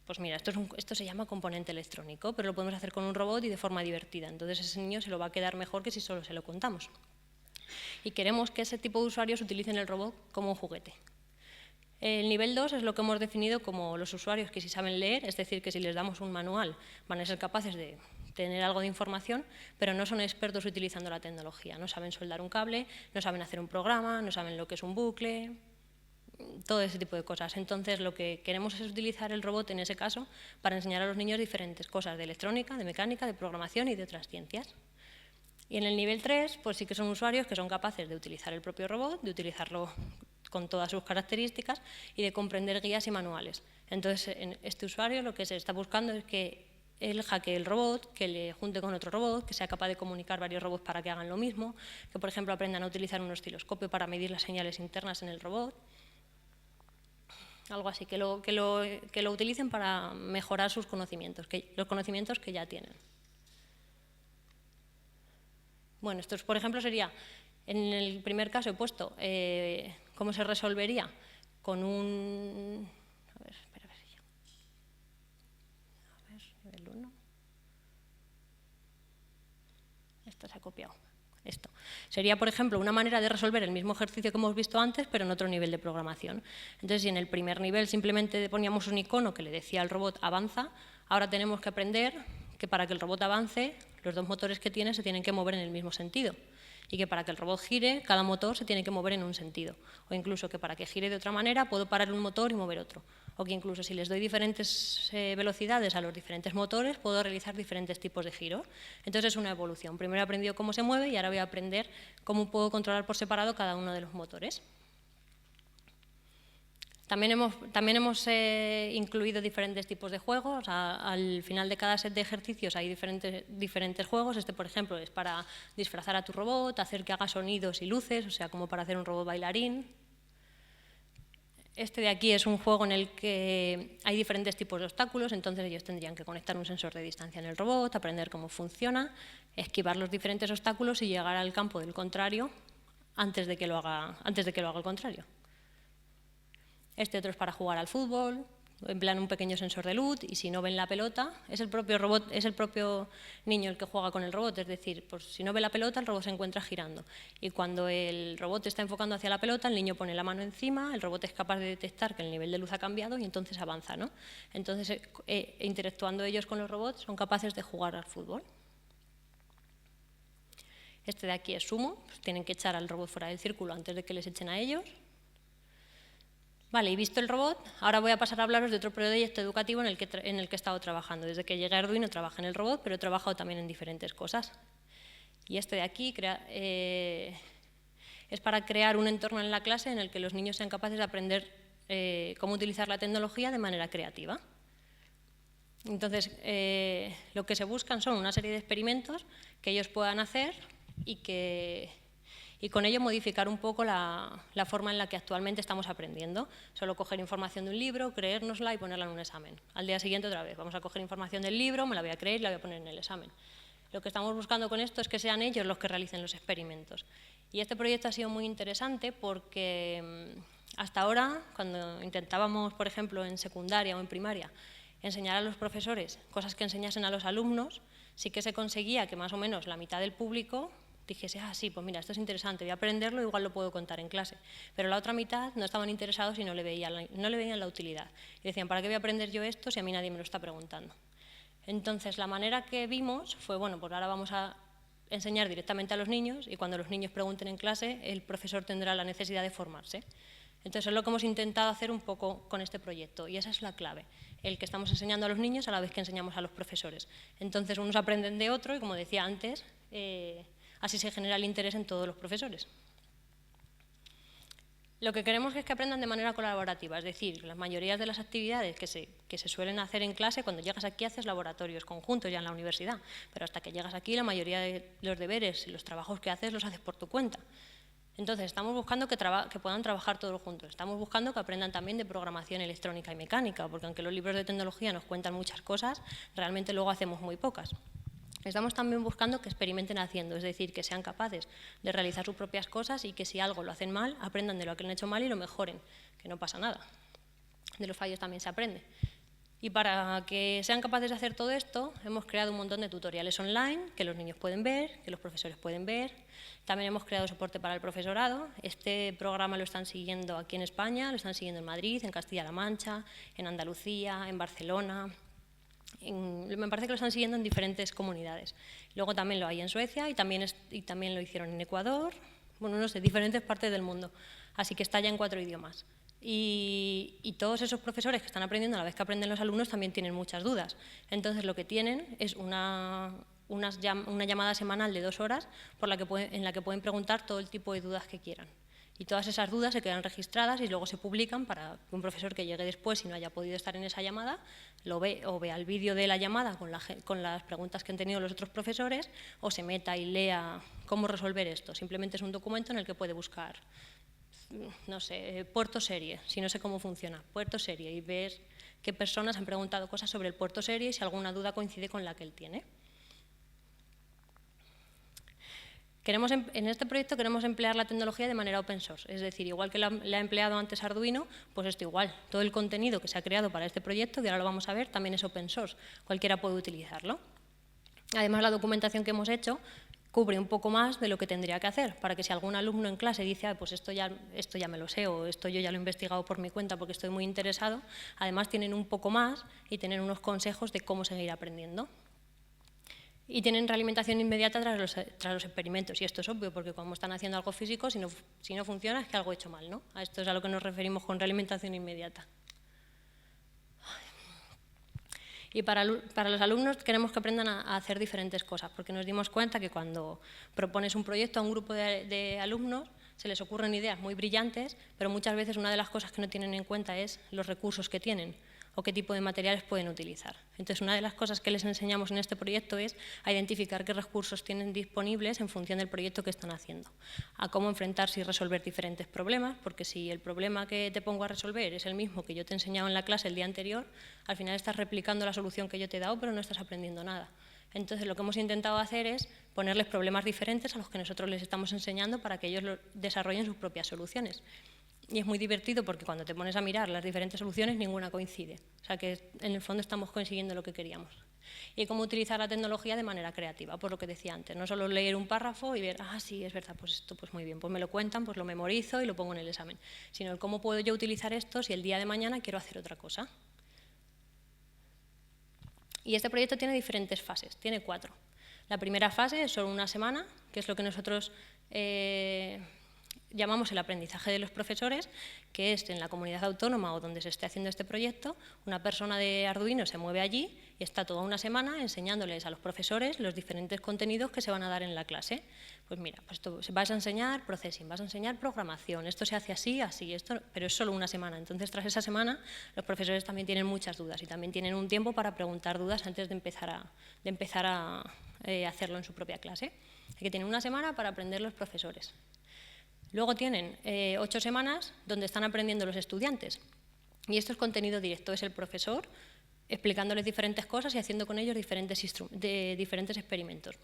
Pues mira, esto se llama componente electrónico, pero lo podemos hacer con un robot y de forma divertida. Entonces, ese niño se lo va a quedar mejor que si solo se lo contamos. Y queremos que ese tipo de usuarios utilicen el robot como un juguete. El nivel 2 es lo que hemos definido como los usuarios que sí saben leer, es decir, que si les damos un manual van a ser capaces de tener algo de información, pero no son expertos utilizando la tecnología. No saben soldar un cable, no saben hacer un programa, no saben lo que es un bucle, todo ese tipo de cosas. Entonces, lo que queremos es utilizar el robot en ese caso para enseñar a los niños diferentes cosas de electrónica, de mecánica, de programación y de otras ciencias. Y en el nivel 3, pues sí que son usuarios que son capaces de utilizar el propio robot, de utilizarlo con todas sus características y de comprender guías y manuales. Entonces, en este usuario lo que se está buscando es que él hackee el robot, que le junte con otro robot, que sea capaz de comunicar varios robots para que hagan lo mismo, que, por ejemplo, aprendan a utilizar un osciloscopio para medir las señales internas en el robot. Algo así, que lo utilicen para mejorar sus conocimientos, los conocimientos que ya tienen. Bueno, esto, por ejemplo, sería, en el primer caso he puesto cómo se resolvería con un... A ver, espera, a ver si ya. A ver, nivel 1. Esto se ha copiado. Esto. Sería, por ejemplo, una manera de resolver el mismo ejercicio que hemos visto antes, pero en otro nivel de programación. Entonces, si en el primer nivel simplemente poníamos un icono que le decía al robot avanza, ahora tenemos que aprender que para que el robot avance, los dos motores que tiene se tienen que mover en el mismo sentido. Y que para que el robot gire, cada motor se tiene que mover en un sentido. O incluso que para que gire de otra manera, puedo parar un motor y mover otro. O que incluso si les doy diferentes velocidades a los diferentes motores, puedo realizar diferentes tipos de giros. Entonces es una evolución. Primero he aprendido cómo se mueve y ahora voy a aprender cómo puedo controlar por separado cada uno de los motores. También hemos incluido diferentes tipos de juegos. Al final de cada set de ejercicios hay diferentes juegos. Este, por ejemplo, es para disfrazar a tu robot, hacer que haga sonidos y luces, o sea, como para hacer un robot bailarín. Este de aquí es un juego en el que hay diferentes tipos de obstáculos, entonces ellos tendrían que conectar un sensor de distancia en el robot, aprender cómo funciona, esquivar los diferentes obstáculos y llegar al campo del contrario antes de que lo haga el contrario. Este otro es para jugar al fútbol, emplean un pequeño sensor de luz y si no ven la pelota, es el propio niño el que juega con el robot, es decir, pues si no ve la pelota el robot se encuentra girando y cuando el robot está enfocando hacia la pelota el niño pone la mano encima, el robot es capaz de detectar que el nivel de luz ha cambiado y entonces avanza, ¿no? Entonces, interactuando ellos con los robots son capaces de jugar al fútbol. Este de aquí es sumo, pues tienen que echar al robot fuera del círculo antes de que les echen a ellos. Vale, y visto el robot, ahora voy a pasar a hablaros de otro proyecto educativo en el que he estado trabajando. Desde que llegué a Arduino trabajé en el robot, pero he trabajado también en diferentes cosas. Y este de aquí es para crear un entorno en la clase en el que los niños sean capaces de aprender cómo utilizar la tecnología de manera creativa. Entonces, lo que se buscan son una serie de experimentos que ellos puedan hacer y con ello modificar un poco la forma en la que actualmente estamos aprendiendo. Solo coger información de un libro, creérnosla y ponerla en un examen. Al día siguiente otra vez, vamos a coger información del libro, me la voy a creer y la voy a poner en el examen. Lo que estamos buscando con esto es que sean ellos los que realicen los experimentos. Y este proyecto ha sido muy interesante porque hasta ahora, cuando intentábamos, por ejemplo, en secundaria o en primaria, enseñar a los profesores cosas que enseñasen a los alumnos, sí que se conseguía que más o menos la mitad del público dijese, sí, pues mira, esto es interesante, voy a aprenderlo, igual lo puedo contar en clase. Pero la otra mitad no estaban interesados y no le veían la utilidad. Y decían, ¿para qué voy a aprender yo esto si a mí nadie me lo está preguntando? Entonces, la manera que vimos fue, bueno, pues ahora vamos a enseñar directamente a los niños y cuando los niños pregunten en clase, el profesor tendrá la necesidad de formarse. Entonces, es lo que hemos intentado hacer un poco con este proyecto y esa es la clave, el que estamos enseñando a los niños a la vez que enseñamos a los profesores. Entonces, unos aprenden de otro y, como decía antes, así se genera el interés en todos los profesores. Lo que queremos es que aprendan de manera colaborativa, es decir, las mayorías de las actividades que se suelen hacer en clase, cuando llegas aquí haces laboratorios conjuntos ya en la universidad, pero hasta que llegas aquí la mayoría de los deberes y los trabajos que haces los haces por tu cuenta. Entonces, estamos buscando que puedan trabajar todos juntos, estamos buscando que aprendan también de programación electrónica y mecánica, porque aunque los libros de tecnología nos cuentan muchas cosas, realmente luego hacemos muy pocas. Estamos también buscando que experimenten haciendo, es decir, que sean capaces de realizar sus propias cosas y que si algo lo hacen mal, aprendan de lo que han hecho mal y lo mejoren, que no pasa nada. De los fallos también se aprende. Y para que sean capaces de hacer todo esto, hemos creado un montón de tutoriales online que los niños pueden ver, que los profesores pueden ver. También hemos creado soporte para el profesorado. Este programa lo están siguiendo aquí en España, lo están siguiendo en Madrid, en Castilla-La Mancha, en Andalucía, en Barcelona. Me parece que lo están siguiendo en diferentes comunidades. Luego también lo hay en Suecia y también lo hicieron en Ecuador, bueno, no sé, diferentes partes del mundo. Así que está ya en 4 idiomas. Y todos esos profesores que están aprendiendo a la vez que aprenden los alumnos también tienen muchas dudas. Entonces lo que tienen es una llamada semanal de 2 horas en la que pueden preguntar todo el tipo de dudas que quieran. Y todas esas dudas se quedan registradas y luego se publican para que un profesor que llegue después y no haya podido estar en esa llamada lo ve o vea el vídeo de la llamada con las preguntas que han tenido los otros profesores o se meta y lea cómo resolver esto. Simplemente es un documento en el que puede buscar, no sé, puerto serie, si no sé cómo funciona, puerto serie, y ver qué personas han preguntado cosas sobre el puerto serie y si alguna duda coincide con la que él tiene. En este proyecto queremos emplear la tecnología de manera open source, es decir, igual que la ha empleado antes Arduino, pues esto igual. Todo el contenido que se ha creado para este proyecto, que ahora lo vamos a ver, también es open source, cualquiera puede utilizarlo. Además, la documentación que hemos hecho cubre un poco más de lo que tendría que hacer, para que si algún alumno en clase dice, pues esto ya me lo sé, o esto yo ya lo he investigado por mi cuenta porque estoy muy interesado, además tienen un poco más y tienen unos consejos de cómo seguir aprendiendo. Y tienen realimentación inmediata tras los experimentos, y esto es obvio, porque cuando están haciendo algo físico, si no funciona es que algo he hecho mal, ¿no? A esto es a lo que nos referimos con realimentación inmediata. Y para los alumnos queremos que aprendan a hacer diferentes cosas, porque nos dimos cuenta que cuando propones un proyecto a un grupo de alumnos, se les ocurren ideas muy brillantes, pero muchas veces una de las cosas que no tienen en cuenta es los recursos que tienen o qué tipo de materiales pueden utilizar. Entonces, una de las cosas que les enseñamos en este proyecto es a identificar qué recursos tienen disponibles en función del proyecto que están haciendo, a cómo enfrentarse y resolver diferentes problemas, porque si el problema que te pongo a resolver es el mismo que yo te he enseñado en la clase el día anterior, al final estás replicando la solución que yo te he dado, pero no estás aprendiendo nada. Entonces, lo que hemos intentado hacer es ponerles problemas diferentes a los que nosotros les estamos enseñando para que ellos desarrollen sus propias soluciones. Y es muy divertido porque cuando te pones a mirar las diferentes soluciones, ninguna coincide. O sea que en el fondo estamos consiguiendo lo que queríamos. Y cómo utilizar la tecnología de manera creativa, por lo que decía antes. No solo leer un párrafo y ver, sí, es verdad, pues esto pues muy bien, pues me lo cuentan, pues lo memorizo y lo pongo en el examen. Sino el cómo puedo yo utilizar esto si el día de mañana quiero hacer otra cosa. Y este proyecto tiene diferentes fases, tiene 4. La primera fase es solo una semana, que es lo que nosotros llamamos el aprendizaje de los profesores, que es en la comunidad autónoma o donde se esté haciendo este proyecto, una persona de Arduino se mueve allí y está toda una semana enseñándoles a los profesores los diferentes contenidos que se van a dar en la clase. Pues mira, pues esto vas a enseñar processing, vas a enseñar programación, esto se hace así, pero es solo una semana. Entonces, tras esa semana, los profesores también tienen muchas dudas y también tienen un tiempo para preguntar dudas antes de empezar a hacerlo en su propia clase. Así que tienen una semana para aprender los profesores. Luego tienen 8 semanas donde están aprendiendo los estudiantes. Y esto es contenido directo, es el profesor explicándoles diferentes cosas y haciendo con ellos diferentes experimentos.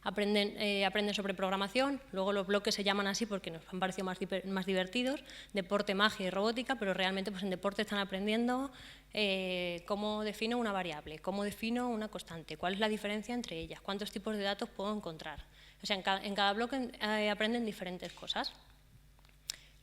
Aprenden sobre programación, luego los bloques se llaman así porque nos han parecido más divertidos, deporte, magia y robótica, pero realmente pues en deporte están aprendiendo cómo defino una variable, cómo defino una constante, cuál es la diferencia entre ellas, cuántos tipos de datos puedo encontrar. O sea, en cada bloque aprenden diferentes cosas.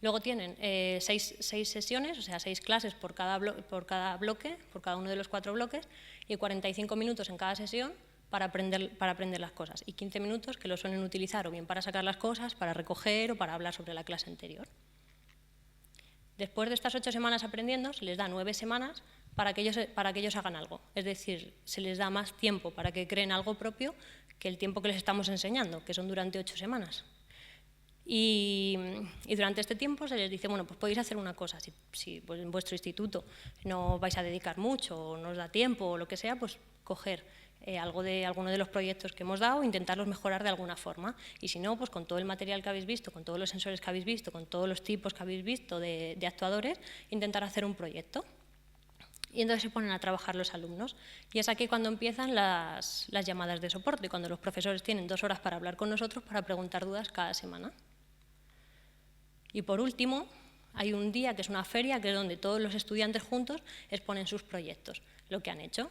Luego tienen 6 sesiones, o sea, 6 clases por cada bloque, por cada uno de los 4 bloques, y 45 minutos en cada sesión para aprender las cosas, y 15 minutos que lo suelen utilizar o bien para sacar las cosas, para recoger o para hablar sobre la clase anterior. Después de estas 8 semanas aprendiendo, se les da 9 semanas para que ellos hagan algo. Es decir, se les da más tiempo para que creen algo propio que el tiempo que les estamos enseñando, que son durante 8 semanas. Y durante este tiempo se les dice, bueno, pues podéis hacer una cosa, si pues en vuestro instituto no vais a dedicar mucho o no os da tiempo o lo que sea, pues coger alguno de los proyectos que hemos dado e intentarlos mejorar de alguna forma. Y si no, pues con todo el material que habéis visto, con todos los sensores que habéis visto, con todos los tipos que habéis visto de actuadores, intentar hacer un proyecto. Y entonces se ponen a trabajar los alumnos. Y es aquí cuando empiezan las llamadas de soporte, cuando los profesores tienen 2 horas para hablar con nosotros para preguntar dudas cada semana. Y por último, hay un día que es una feria, que es donde todos los estudiantes juntos exponen sus proyectos, lo que han hecho.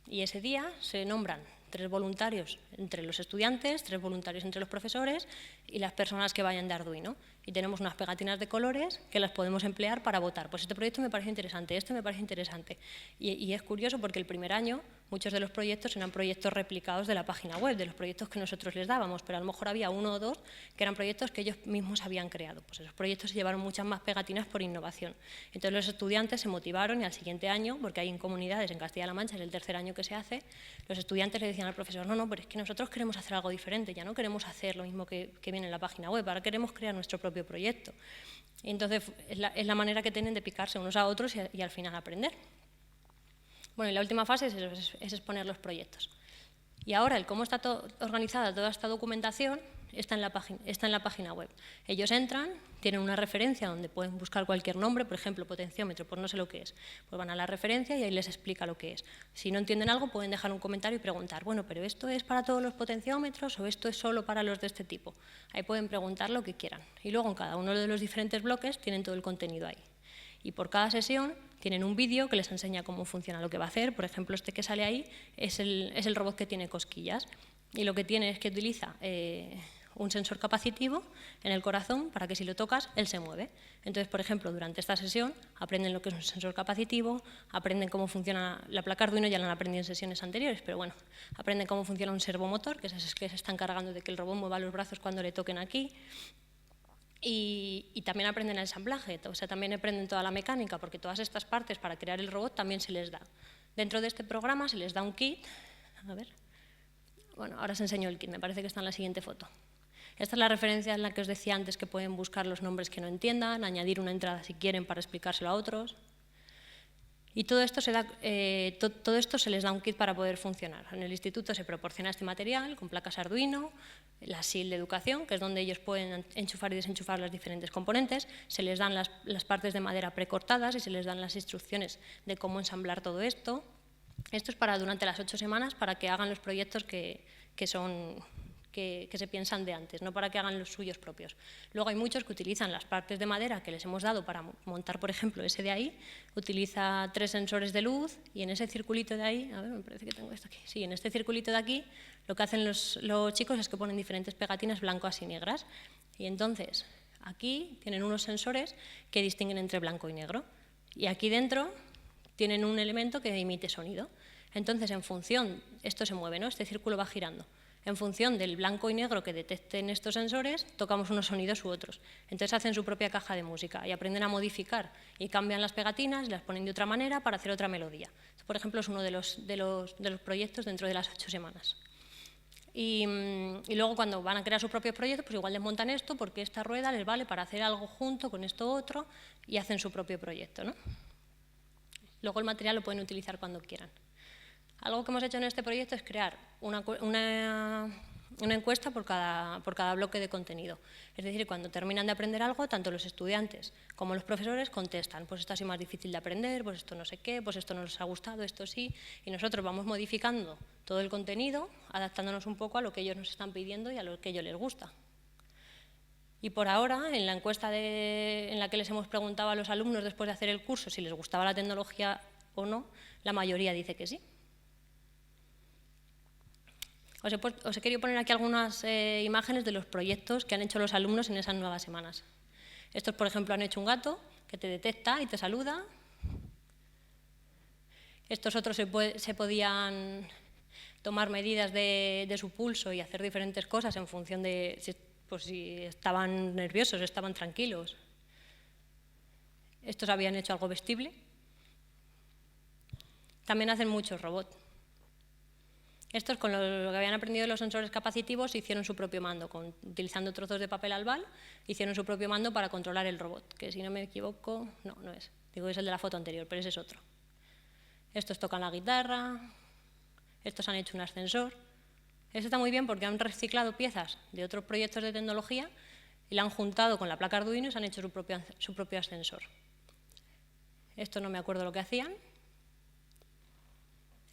Y ese día se nombran 3 voluntarios entre los estudiantes, 3 voluntarios entre los profesores y las personas que vayan de Arduino. Y tenemos unas pegatinas de colores que las podemos emplear para votar. Pues este proyecto me parece interesante, este me parece interesante. Y es curioso porque el primer año muchos de los proyectos eran proyectos replicados de la página web, de los proyectos que nosotros les dábamos, pero a lo mejor había 1 o 2 que eran proyectos que ellos mismos habían creado. Pues esos proyectos se llevaron muchas más pegatinas por innovación. Entonces los estudiantes se motivaron y al siguiente año, porque hay en comunidades en Castilla-La Mancha, es el tercer año que se hace, los estudiantes le decían al profesor, no, pero es que nosotros queremos hacer algo diferente, ya no queremos hacer lo mismo que viene en la página web, ahora queremos crear nuestro propio proyecto. Y entonces es la manera que tienen de picarse unos a otros y al final aprender. Bueno, y la última fase es exponer los proyectos. Y ahora el cómo está organizada toda esta documentación está en la página web. Ellos entran, tienen una referencia donde pueden buscar cualquier nombre, por ejemplo, potenciómetro, pues no sé lo que es. Pues van a la referencia y ahí les explica lo que es. Si no entienden algo, pueden dejar un comentario y preguntar, bueno, pero ¿esto es para todos los potenciómetros o esto es solo para los de este tipo? Ahí pueden preguntar lo que quieran. Y luego en cada uno de los diferentes bloques tienen todo el contenido ahí. Y por cada sesión tienen un vídeo que les enseña cómo funciona lo que va a hacer. Por ejemplo, este que sale ahí es el robot que tiene cosquillas. Y lo que tiene es que utiliza un sensor capacitivo en el corazón para que si lo tocas, él se mueve. Entonces, por ejemplo, durante esta sesión aprenden lo que es un sensor capacitivo, aprenden cómo funciona la placa Arduino, ya lo han aprendido en sesiones anteriores, pero bueno, aprenden cómo funciona un servomotor, que es que se está encargando de que el robot mueva los brazos cuando le toquen aquí. Y también aprenden el ensamblaje, o sea, también aprenden toda la mecánica, porque todas estas partes para crear el robot también se les da. Dentro de este programa se les da un kit, a ver, bueno, ahora os enseño el kit, me parece que está en la siguiente foto. Esta es la referencia en la que os decía antes que pueden buscar los nombres que no entiendan, añadir una entrada si quieren para explicárselo a otros. Y todo esto se les da un kit para poder funcionar. En el instituto se proporciona este material con placas Arduino, la SIL de educación, que es donde ellos pueden enchufar y desenchufar los diferentes componentes, se les dan las partes de madera precortadas y se les dan las instrucciones de cómo ensamblar todo esto. Esto es para durante las 8 semanas para que hagan los proyectos que se piensan de antes, no para que hagan los suyos propios. Luego hay muchos que utilizan las partes de madera que les hemos dado para montar, por ejemplo, ese de ahí, utiliza 3 sensores de luz y en ese circulito de ahí, a ver, me parece que tengo esto aquí, sí, en este circulito de aquí, lo que hacen los chicos es que ponen diferentes pegatinas blancas y negras. Y entonces, aquí tienen unos sensores que distinguen entre blanco y negro. Y aquí dentro tienen un elemento que emite sonido. Entonces, en función, esto se mueve, ¿no? Este círculo va girando. En función del blanco y negro que detecten estos sensores, tocamos unos sonidos u otros. Entonces hacen su propia caja de música y aprenden a modificar y cambian las pegatinas, las ponen de otra manera para hacer otra melodía. Esto, por ejemplo, es uno de los proyectos dentro de las 8 semanas. Y luego cuando van a crear sus propios proyectos, pues igual les montan esto porque esta rueda les vale para hacer algo junto con esto otro y hacen su propio proyecto, ¿no? Luego el material lo pueden utilizar cuando quieran. Algo que hemos hecho en este proyecto es crear una encuesta por cada bloque de contenido. Es decir, cuando terminan de aprender algo, tanto los estudiantes como los profesores contestan, pues esto ha sido más difícil de aprender, pues esto no sé qué, pues esto no les ha gustado, esto sí, y nosotros vamos modificando todo el contenido, adaptándonos un poco a lo que ellos nos están pidiendo y a lo que a ellos les gusta. Y por ahora, en la encuesta en la que les hemos preguntado a los alumnos después de hacer el curso si les gustaba la tecnología o no, la mayoría dice que sí. Os he querido poner aquí algunas imágenes de los proyectos que han hecho los alumnos en esas nuevas semanas. Estos, por ejemplo, han hecho un gato que te detecta y te saluda. Estos otros se podían tomar medidas de su pulso y hacer diferentes cosas en función de si estaban nerviosos, estaban tranquilos. Estos habían hecho algo vestible. También hacen muchos robots. Estos, con lo que habían aprendido de los sensores capacitivos, hicieron su propio mando. Utilizando trozos de papel albal, hicieron su propio mando para controlar el robot, que si no me equivoco, no es. Digo, es el de la foto anterior, pero ese es otro. Estos tocan la guitarra, estos han hecho un ascensor. Esto está muy bien porque han reciclado piezas de otros proyectos de tecnología y la han juntado con la placa Arduino y se han hecho su propio ascensor. Esto no me acuerdo lo que hacían.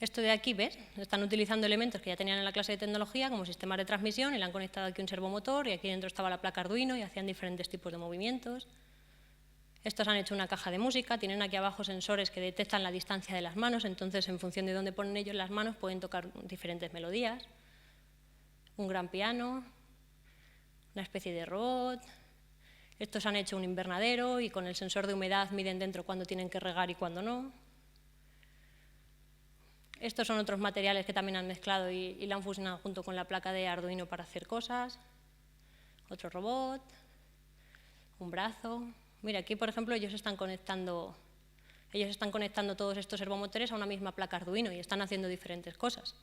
Esto de aquí, ¿ves? Están utilizando elementos que ya tenían en la clase de tecnología como sistemas de transmisión y le han conectado aquí un servomotor y aquí dentro estaba la placa Arduino y hacían diferentes tipos de movimientos. Estos han hecho una caja de música, tienen aquí abajo sensores que detectan la distancia de las manos, entonces en función de dónde ponen ellos las manos pueden tocar diferentes melodías. Un gran piano, una especie de robot. Estos han hecho un invernadero y con el sensor de humedad miden dentro cuándo tienen que regar y cuándo no. Estos son otros materiales que también han mezclado y la han fusionado junto con la placa de Arduino para hacer cosas. Otro robot, un brazo. Mira, aquí por ejemplo ellos están conectando todos estos servomotores a una misma placa Arduino y están haciendo diferentes cosas.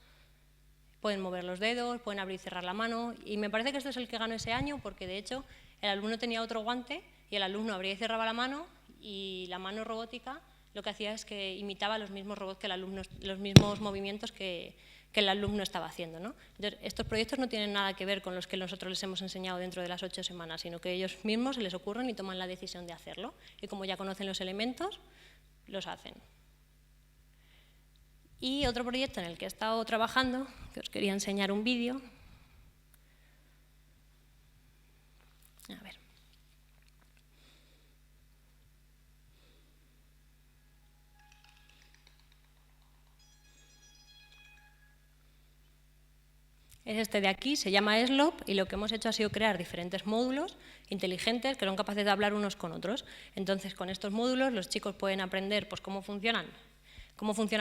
Pueden mover los dedos, pueden abrir y cerrar la mano y me parece que este es el que ganó ese año porque de hecho el alumno tenía otro guante y el alumno abría y cerraba la mano y la mano robótica lo que hacía es que imitaba los mismos robots que el alumno, los mismos movimientos que el alumno estaba haciendo, ¿no? Entonces, estos proyectos no tienen nada que ver con los que nosotros les hemos enseñado dentro de las 8 semanas, sino que ellos mismos se les ocurren y toman la decisión de hacerlo. Y como ya conocen los elementos, los hacen. Y otro proyecto en el que he estado trabajando, que os quería enseñar un vídeo. A ver. Es este de aquí, se llama SLOP y lo que hemos hecho ha sido crear diferentes módulos inteligentes que son capaces de hablar unos con otros. Entonces, con estos módulos los chicos pueden aprender pues, cómo funciona,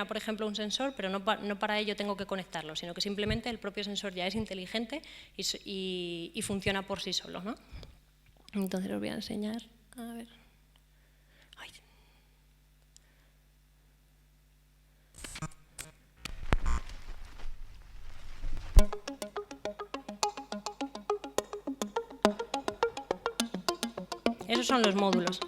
por ejemplo, un sensor, pero no para ello tengo que conectarlo, sino que simplemente el propio sensor ya es inteligente y funciona por sí solo, ¿no? Entonces os voy a enseñar, a ver. Ay. Esos son los módulos.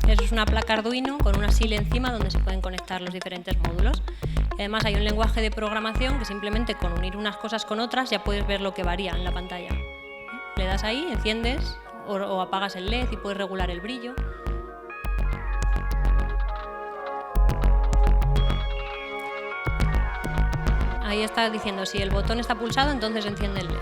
Eso es una placa Arduino con una SIL encima donde se pueden conectar los diferentes módulos. Y además hay un lenguaje de programación que simplemente con unir unas cosas con otras ya puedes ver lo que varía en la pantalla. Le das ahí, enciendes o apagas el LED y puedes regular el brillo. Ahí está diciendo si el botón está pulsado, entonces enciende el LED.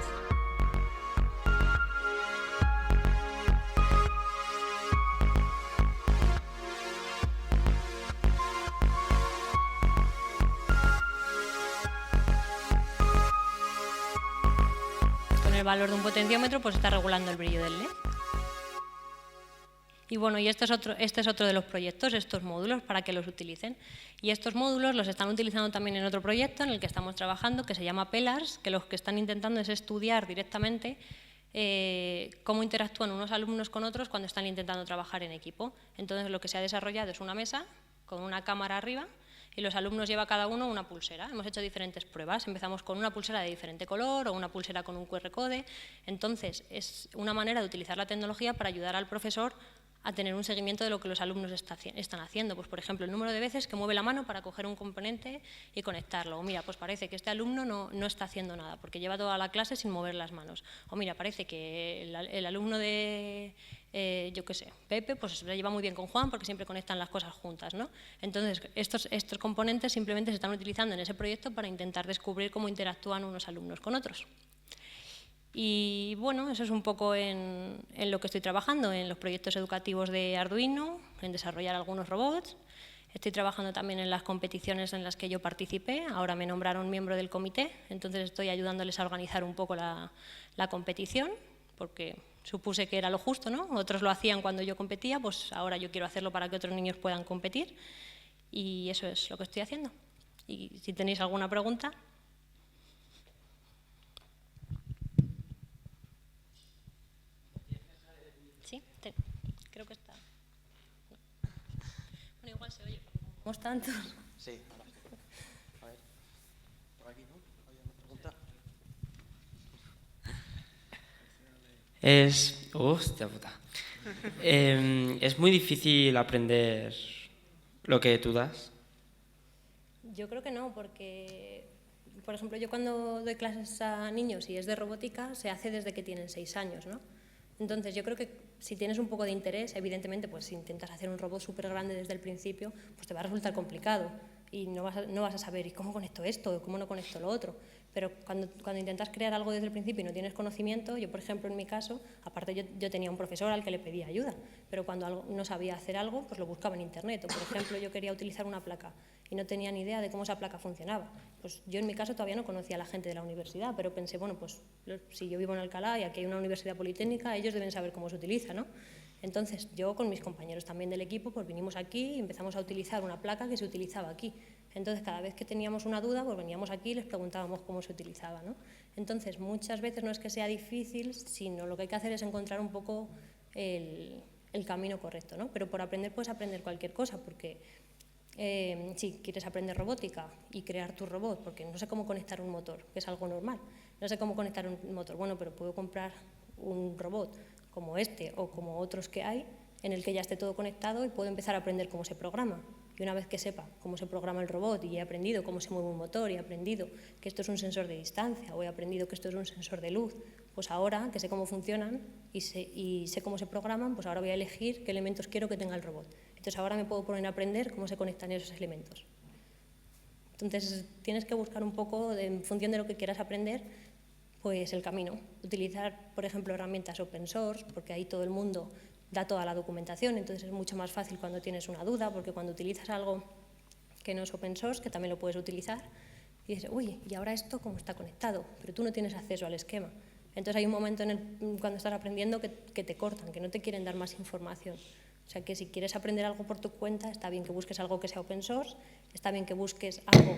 Con el valor de un potenciómetro pues está regulando el brillo del LED. Y bueno, y este es otro de los proyectos, estos módulos, para que los utilicen. Y estos módulos los están utilizando también en otro proyecto en el que estamos trabajando, que se llama PELARS, que lo que están intentando es estudiar directamente cómo interactúan unos alumnos con otros cuando están intentando trabajar en equipo. Entonces, lo que se ha desarrollado es una mesa con una cámara arriba y los alumnos llevan cada uno una pulsera. Hemos hecho diferentes pruebas. Empezamos con una pulsera de diferente color o una pulsera con un QR code. Entonces, es una manera de utilizar la tecnología para ayudar al profesor a tener un seguimiento de lo que los alumnos están haciendo. Pues, por ejemplo, el número de veces que mueve la mano para coger un componente y conectarlo. O mira, pues parece que este alumno no está haciendo nada porque lleva toda la clase sin mover las manos. O mira, parece que el alumno de, yo qué sé, Pepe, pues se lleva muy bien con Juan porque siempre conectan las cosas juntas, ¿no? Entonces, estos componentes simplemente se están utilizando en ese proyecto para intentar descubrir cómo interactúan unos alumnos con otros. Y bueno, eso es un poco en lo que estoy trabajando, en los proyectos educativos de Arduino, en desarrollar algunos robots. Estoy trabajando también en las competiciones en las que yo participé. Ahora me nombraron miembro del comité, entonces estoy ayudándoles a organizar un poco la competición, porque supuse que era lo justo, ¿no? Otros lo hacían cuando yo competía, pues ahora yo quiero hacerlo para que otros niños puedan competir. Y eso es lo que estoy haciendo. Y si tenéis alguna pregunta. Creo que está. Bueno, igual se oye. ¿Somos tantos? Sí, ahora sí. A ver, por aquí, ¿no? ¿Hay alguna pregunta? Hostia puta. Es muy difícil aprender lo que tú das. Yo creo que no, porque, por ejemplo, yo cuando doy clases a niños y es de robótica, se hace desde que tienen 6 años, ¿no? Entonces, yo creo que si tienes un poco de interés, evidentemente, pues si intentas hacer un robot súper grande desde el principio, pues te va a resultar complicado y no vas a saber, ¿y cómo conecto esto? ¿Cómo no conecto lo otro? Pero cuando intentas crear algo desde el principio y no tienes conocimiento, yo, por ejemplo, en mi caso, aparte yo tenía un profesor al que le pedía ayuda, pero cuando no sabía hacer algo, pues lo buscaba en Internet. O, por ejemplo, yo quería utilizar una placa y no tenía ni idea de cómo esa placa funcionaba. Pues yo, en mi caso, todavía no conocía a la gente de la universidad, pero pensé, bueno, pues si yo vivo en Alcalá y aquí hay una universidad politécnica, ellos deben saber cómo se utiliza, ¿no? Entonces, yo con mis compañeros también del equipo, pues vinimos aquí y empezamos a utilizar una placa que se utilizaba aquí. Entonces, cada vez que teníamos una duda, pues veníamos aquí y les preguntábamos cómo se utilizaba, ¿no? Entonces, muchas veces no es que sea difícil, sino lo que hay que hacer es encontrar un poco el camino correcto, ¿no? Pero por aprender puedes aprender cualquier cosa, porque si quieres aprender robótica y crear tu robot, porque no sé cómo conectar un motor, que es algo normal, no sé cómo conectar un motor, bueno, pero puedo comprar un robot como este o como otros que hay, en el que ya esté todo conectado y puedo empezar a aprender cómo se programa. Y una vez que sepa cómo se programa el robot y he aprendido cómo se mueve un motor y he aprendido que esto es un sensor de distancia o he aprendido que esto es un sensor de luz, pues ahora que sé cómo funcionan y sé cómo se programan, pues ahora voy a elegir qué elementos quiero que tenga el robot. Entonces ahora me puedo poner a aprender cómo se conectan esos elementos. Entonces tienes que buscar un poco, en función de lo que quieras aprender, pues el camino. Utilizar, por ejemplo, herramientas open source, porque ahí todo el mundo da toda la documentación, entonces es mucho más fácil cuando tienes una duda, porque cuando utilizas algo que no es open source, que también lo puedes utilizar, y dices, uy, ¿y ahora esto cómo está conectado? Pero tú no tienes acceso al esquema. Entonces hay un momento cuando estás aprendiendo que te cortan, que no te quieren dar más información. O sea que si quieres aprender algo por tu cuenta, está bien que busques algo que sea open source, está bien que busques algo,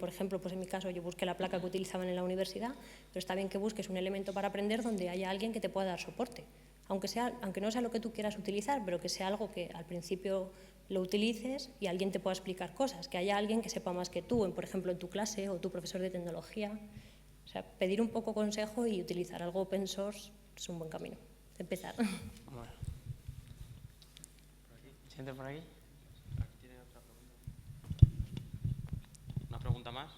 por ejemplo, pues en mi caso yo busqué la placa que utilizaban en la universidad, pero está bien que busques un elemento para aprender donde haya alguien que te pueda dar soporte. Aunque no sea lo que tú quieras utilizar, pero que sea algo que al principio lo utilices y alguien te pueda explicar cosas, que haya alguien que sepa más que tú, por ejemplo, en tu clase o tu profesor de tecnología. O sea, pedir un poco consejo y utilizar algo open source es un buen camino de empezar. Bueno. ¿Siente por aquí? ¿Tiene otra pregunta? ¿Una pregunta más?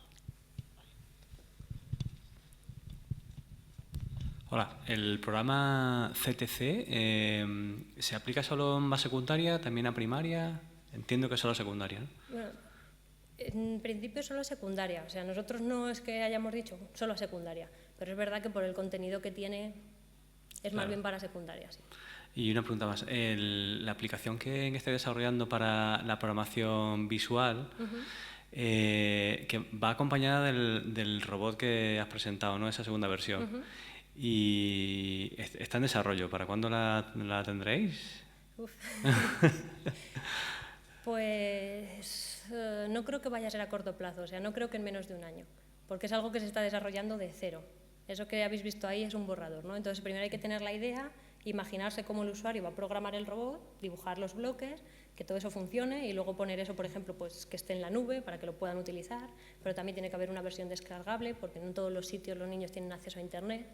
Hola, ¿el programa CTC se aplica solo en base secundaria, también a primaria? Entiendo que solo secundaria, ¿no? Bueno, en principio solo a secundaria, o sea, nosotros no es que hayamos dicho solo a secundaria, pero es verdad que por el contenido que tiene es más bien para secundaria, sí. Y una pregunta más, la aplicación que esté desarrollando para la programación visual, que va acompañada del robot que has presentado, ¿no? Esa segunda versión. Y está en desarrollo. ¿Para cuándo la tendréis? Pues no creo que vaya a ser a corto plazo, o sea, no creo que en menos de un año, porque es algo que se está desarrollando de cero. Eso que habéis visto ahí es un borrador, ¿no? Entonces primero hay que tener la idea, imaginarse cómo el usuario va a programar el robot, dibujar los bloques, que todo eso funcione y luego poner eso, por ejemplo, pues que esté en la nube para que lo puedan utilizar, pero también tiene que haber una versión descargable porque no en todos los sitios los niños tienen acceso a Internet.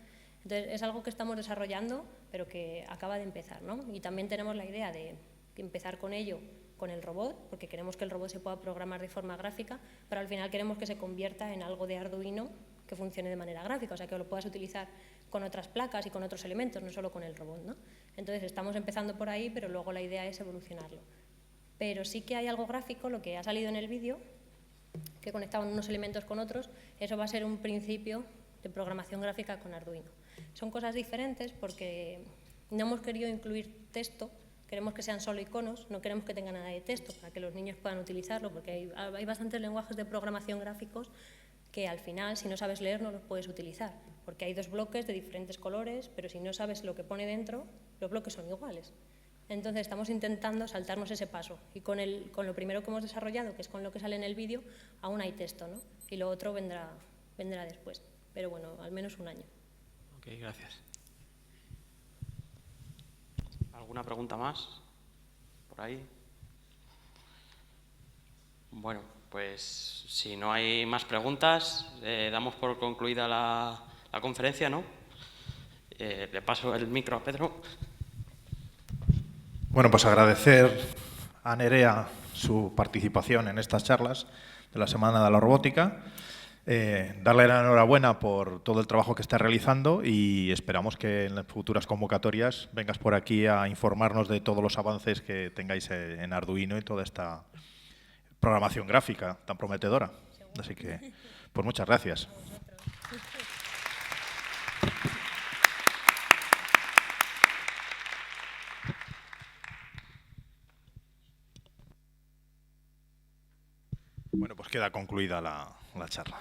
Entonces es algo que estamos desarrollando, pero que acaba de empezar, ¿no? Y también tenemos la idea de empezar con ello, con el robot, porque queremos que el robot se pueda programar de forma gráfica, pero al final queremos que se convierta en algo de Arduino que funcione de manera gráfica, o sea, que lo puedas utilizar con otras placas y con otros elementos, no solo con el robot, ¿no? Entonces estamos empezando por ahí, pero luego la idea es evolucionarlo. Pero sí que hay algo gráfico, lo que ha salido en el vídeo, que conectaban unos elementos con otros, eso va a ser un principio de programación gráfica con Arduino. Son cosas diferentes porque no hemos querido incluir texto, queremos que sean solo iconos, no queremos que tenga nada de texto para que los niños puedan utilizarlo, porque hay bastantes lenguajes de programación gráficos que al final, si no sabes leer, no los puedes utilizar, porque hay dos bloques de diferentes colores, pero si no sabes lo que pone dentro, los bloques son iguales. Entonces estamos intentando saltarnos ese paso y con lo primero que hemos desarrollado, que es con lo que sale en el vídeo, aún hay texto, ¿no? Y lo otro vendrá después, pero bueno, al menos un año. Ok, gracias. ¿Alguna pregunta más? ¿Por ahí? Bueno, pues si no hay más preguntas, damos por concluida la conferencia, ¿no? Le paso el micro a Pedro. Bueno, pues agradecer a Nerea su participación en estas charlas de la Semana de la Robótica. Darle la enhorabuena por todo el trabajo que está realizando y esperamos que en las futuras convocatorias vengas por aquí a informarnos de todos los avances que tengáis en Arduino y toda esta programación gráfica tan prometedora. Así que, pues muchas gracias. Bueno, pues queda concluida la charla.